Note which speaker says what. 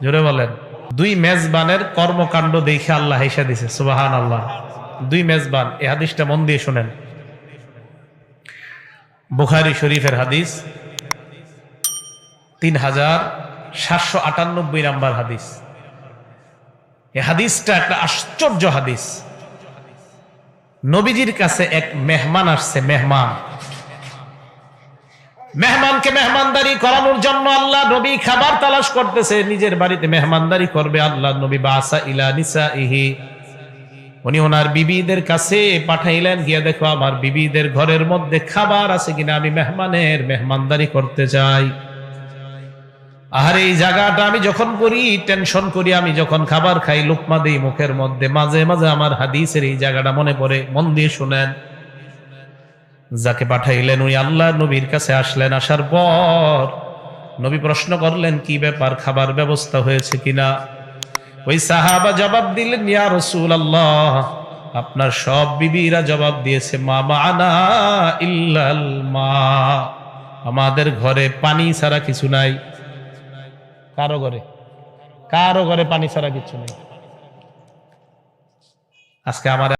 Speaker 1: জোরে বলেন। দুই মেজবানের কর্মকাণ্ড দেখে আল্লাহ হেসে দিছে, সুবহানাল্লাহ। দুই মেজবান, এই হাদিসটা মন দিয়ে শুনেন। বুখারী শরীফের হাদিস, 3798 নাম্বার হাদিস। এই হাদিসটা একটা আশ্চর্য হাদিস। নবীজির কাছে এক মেহমান আসছে। মেহমানকে মেহমানদারি করানোর জন্য আল্লাহ নবী খাবার তালাশ করতেছে, নিজের বাড়িতে মেহমানদারি করবে। আল্লাহ নবী বাসা ইলা নিসাইহি, উনি ওনার বিবিদের কাছে পাঠাইলেন, গিয়ে দেখো আমার বিবিদের ঘরের মধ্যে খাবার আছে কিনা, আমি মেহমানের মেহমানদারি করতে চাই। আর এই জায়গাটা আমি যখন করি টেনশন করি, আমি যখন খাবার খাই লুকমা দিই মুখের মধ্যে, মাঝে মাঝে আমার হাদিসের এই জায়গাটা মনে পড়ে। মন দিয়ে শুনেন। যাকে পাঠাইলেন উনি আল্লাহ নবীর কাছে আসলেন। আসার পর নবী প্রশ্ন করলেন, কি ব্যাপার, খাবার ব্যবস্থা হয়েছে কিনা? ওই সাহাবা জবাব দিলেন, ইয়া রাসূলুল্লাহ, আপনার সব বিবিরা জবাব দিয়েছে, মা মানা ইল্লাল মা, আমাদের ঘরে পানি ছাড়া কিছু নাই। কারো ঘরে পানি ছাড়া কিছু নেই। আজকে আমার